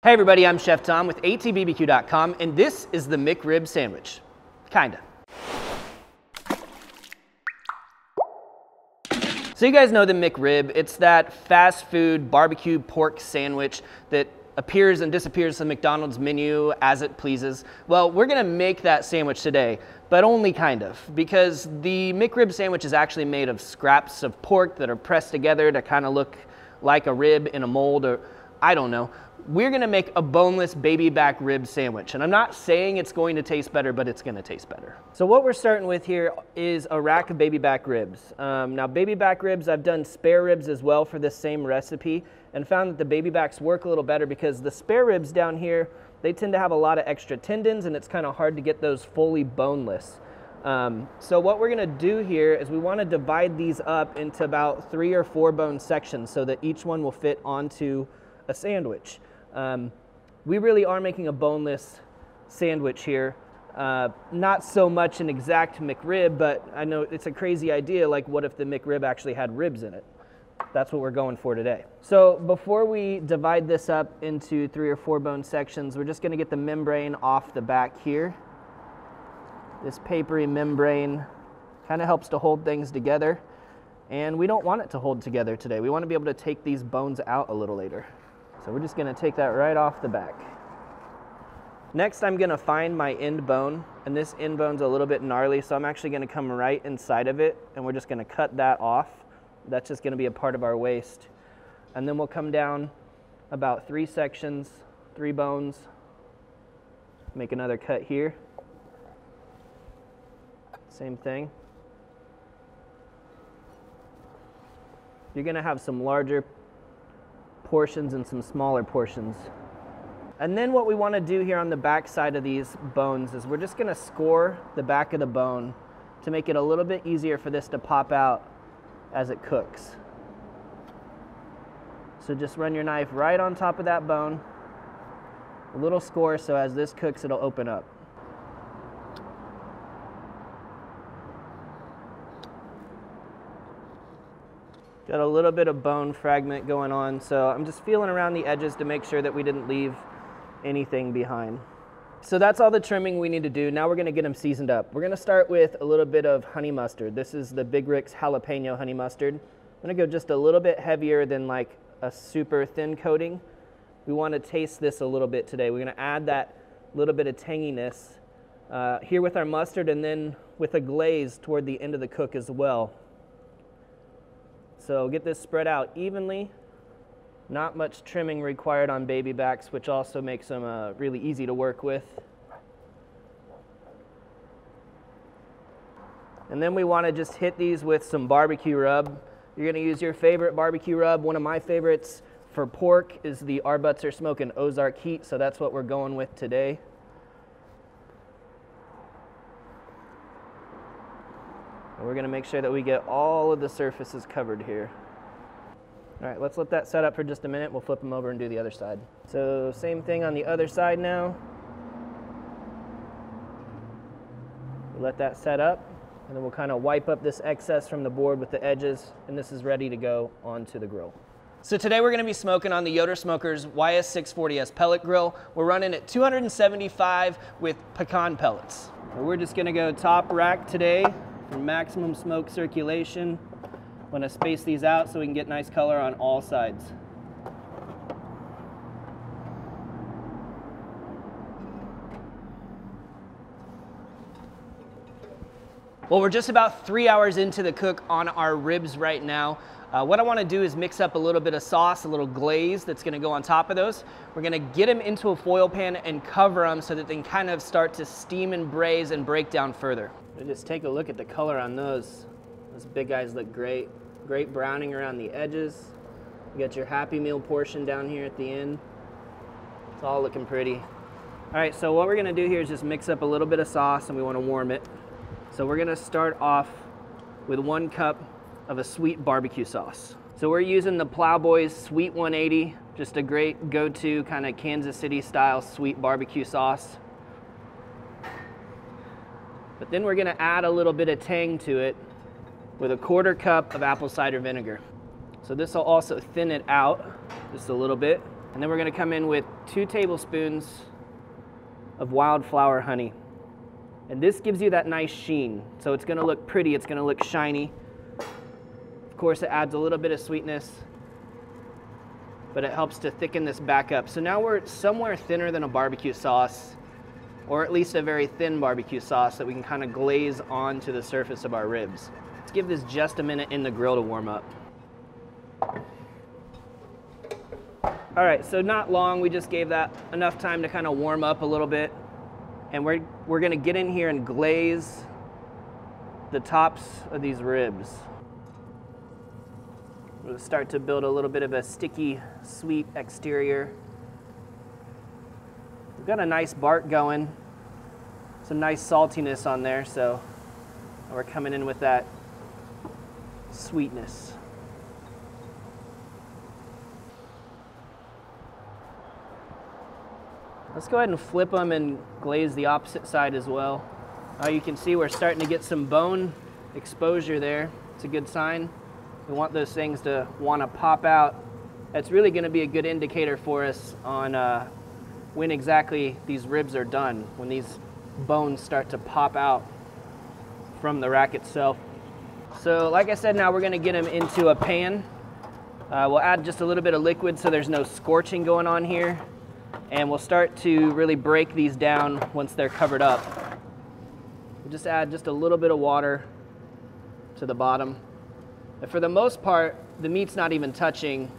Hey everybody, I'm Chef Tom with allthingsbbq.com, and this is the McRib Sandwich. Kinda. So you guys know the McRib. It's that fast food barbecue pork sandwich that appears and disappears on McDonald's menu as it pleases. Well, we're gonna make that sandwich today, but only kind of, because the McRib sandwich is actually made of scraps of pork that are pressed together to kind of look like a rib in a mold, or I don't know. We're gonna make a boneless baby back rib sandwich. And I'm not saying it's going to taste better, but it's gonna taste better. So what we're starting with here is a rack of baby back ribs. Now baby back ribs, I've done spare ribs as well for this same recipe and found that the baby backs work a little better because the spare ribs down here, they tend to have a lot of extra tendons and it's kind of hard to get those fully boneless. So what we're gonna do here is we wanna divide these up into about 3 or 4 bone sections so that each one will fit onto a sandwich. We really are making a boneless sandwich here. Not so much an exact McRib, but I know it's a crazy idea, like what if the McRib actually had ribs in it? That's what we're going for today. So before we divide this up into 3 or 4 bone sections, we're just gonna get the membrane off the back here. This papery membrane kind of helps to hold things together, and we don't want it to hold together today. We want to be able to take these bones out a little later. So we're just gonna take that right off the back. Next, I'm gonna find my end bone, and this end bone's a little bit gnarly, so I'm actually gonna come right inside of it, and we're just gonna cut that off. That's just gonna be a part of our waist. And then we'll come down about 3 sections, 3 bones, make another cut here. Same thing. You're gonna have some larger portions and some smaller portions. And then what we want to do here on the back side of these bones is we're just going to score the back of the bone to make it a little bit easier for this to pop out as it cooks. So just run your knife right on top of that bone, a little score, so as this cooks it'll open up. Got a little bit of bone fragment going on, so I'm just feeling around the edges to make sure that we didn't leave anything behind. So that's all the trimming we need to do. Now we're gonna get them seasoned up. We're gonna start with a little bit of honey mustard. This is the Big Rick's jalapeno honey mustard. I'm gonna go just a little bit heavier than like a super thin coating. We wanna taste this a little bit today. We're gonna add that little bit of tanginess here with our mustard, and then with a glaze toward the end of the cook as well. So get this spread out evenly. Not much trimming required on baby backs, which also makes them really easy to work with. And then we want to just hit these with some barbecue rub. You're going to use your favorite barbecue rub. One of my favorites for pork is the Our Butts Are Smoking Ozark Heat, so that's what we're going with today. And we're gonna make sure that we get all of the surfaces covered here. All right, let's let that set up for just a minute. We'll flip them over and do the other side. So same thing on the other side now. We'll let that set up, and then we'll kind of wipe up this excess from the board with the edges, and this is ready to go onto the grill. So today we're gonna be smoking on the Yoder Smokers YS640S pellet grill. We're running at 275 with pecan pellets. So we're just gonna go top rack today for maximum smoke circulation. I'm gonna space these out so we can get nice color on all sides. Well, we're just about 3 hours into the cook on our ribs right now. What I wanna do is mix up a little bit of sauce, a little glaze that's gonna go on top of those. We're gonna get them into a foil pan and cover them so that they can kind of start to steam and braise and break down further. Just take a look at the color on those. Those big guys look great. Great browning around the edges. You got your Happy Meal portion down here at the end. It's all looking pretty. All right, so what we're gonna do here is just mix up a little bit of sauce, and we wanna warm it. So we're gonna start off with 1 cup of a sweet barbecue sauce. So we're using the Plowboys Sweet 180, just a great go-to kind of Kansas City style sweet barbecue sauce. But then we're gonna add a little bit of tang to it with a 1/4 cup of apple cider vinegar. So this will also thin it out just a little bit. And then we're gonna come in with 2 tablespoons of wildflower honey. And this gives you that nice sheen. So it's gonna look pretty, it's gonna look shiny. Of course, it adds a little bit of sweetness, but it helps to thicken this back up. So now we're somewhere thinner than a barbecue sauce, or at least a very thin barbecue sauce that we can kind of glaze onto the surface of our ribs. Let's give this just a minute in the grill to warm up. All right, so not long, we just gave that enough time to kind of warm up a little bit. And we're gonna get in here and glaze the tops of these ribs. We'll start to build a little bit of a sticky, sweet exterior. We've got a nice bark going, some nice saltiness on there, so we're coming in with that sweetness. Let's go ahead and flip them and glaze the opposite side as well. You can see we're starting to get some bone exposure there. It's a good sign. We want those things to want to pop out. That's really going to be a good indicator for us on when exactly these ribs are done, when these bones start to pop out from the rack itself. So like I said, now we're going to get them into a pan. We'll add just a little bit of liquid so there's no scorching going on here. And we'll start to really break these down once they're covered up. We'll just add just a little bit of water to the bottom. And for the most part, the meat's not even touching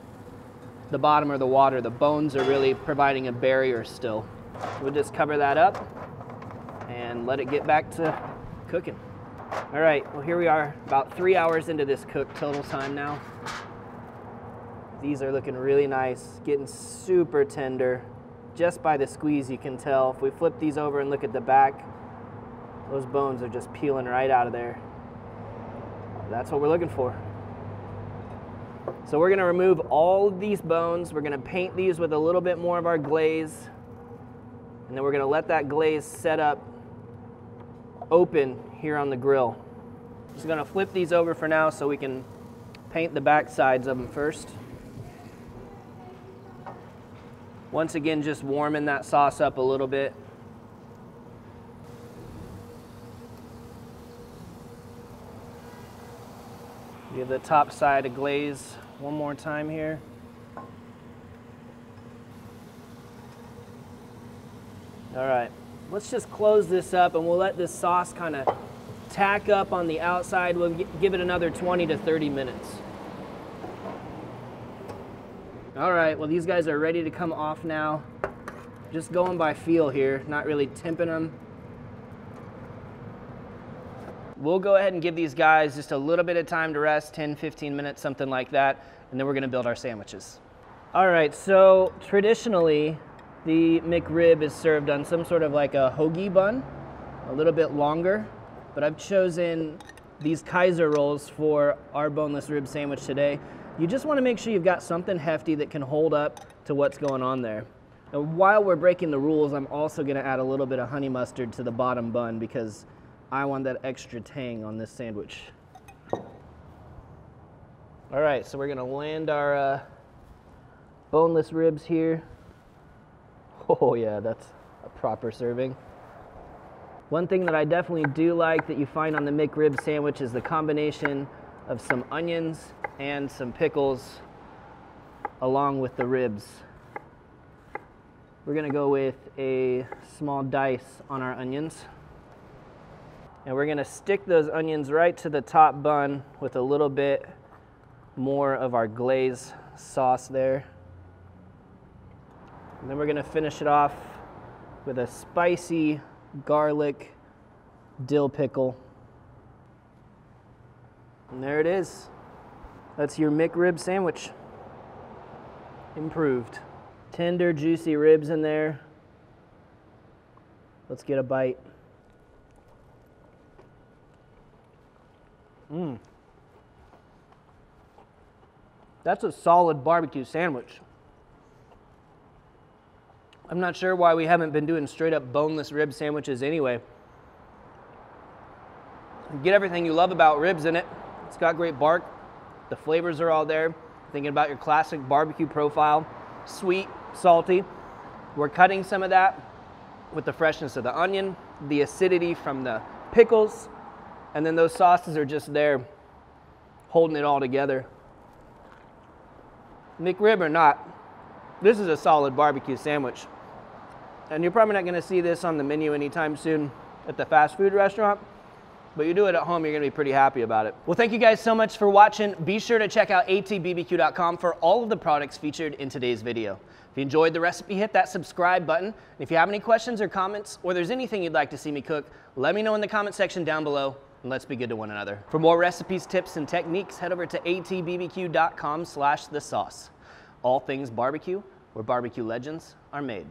the bottom or the water. The bones are really providing a barrier still. We'll just cover that up and let it get back to cooking. All right, well here we are, about 3 hours into this cook total time now. These are looking really nice, getting super tender. Just by the squeeze you can tell. If we flip these over and look at the back, those bones are just peeling right out of there. That's what we're looking for. So we're gonna remove all of these bones. We're gonna paint these with a little bit more of our glaze. And then we're gonna let that glaze set up open here on the grill. Just gonna flip these over for now so we can paint the back sides of them first. Once again, just warming that sauce up a little bit. Give the top side a glaze one more time here. All right, let's just close this up and we'll let this sauce kind of tack up on the outside. We'll give it another 20 to 30 minutes. All right, well these guys are ready to come off now. Just going by feel here, not really temping them. We'll go ahead and give these guys just a little bit of time to rest, 10, 15 minutes, something like that, and then we're gonna build our sandwiches. All right, so traditionally, the McRib is served on some sort of like a hoagie bun, a little bit longer, but I've chosen these Kaiser rolls for our boneless rib sandwich today. You just want to make sure you've got something hefty that can hold up to what's going on there. And while we're breaking the rules, I'm also going to add a little bit of honey mustard to the bottom bun because I want that extra tang on this sandwich. All right, so we're going to land our boneless ribs here. Oh yeah, that's a proper serving. One thing that I definitely do like that you find on the McRib sandwich is the combination of some onions and some pickles along with the ribs. We're gonna go with a small dice on our onions. And we're gonna stick those onions right to the top bun with a little bit more of our glaze sauce there. And then we're gonna finish it off with a spicy garlic dill pickle. And there it is. That's your McRib sandwich. Improved. Tender, juicy ribs in there. Let's get a bite. That's a solid barbecue sandwich. I'm not sure why we haven't been doing straight up boneless rib sandwiches anyway. You get everything you love about ribs in it. It's got great bark. The flavors are all there. Thinking about your classic barbecue profile. Sweet, salty. We're cutting some of that with the freshness of the onion, the acidity from the pickles, and then those sauces are just there holding it all together. McRib or not, this is a solid barbecue sandwich. And you're probably not gonna see this on the menu anytime soon at the fast food restaurant, but you do it at home, you're gonna be pretty happy about it. Well, thank you guys so much for watching. Be sure to check out allthingsbbq.com for all of the products featured in today's video. If you enjoyed the recipe, hit that subscribe button. And if you have any questions or comments, or there's anything you'd like to see me cook, let me know in the comment section down below, and let's be good to one another. For more recipes, tips, and techniques, head over to allthingsbbq.com/thesauce. All Things Barbecue, where barbecue legends are made.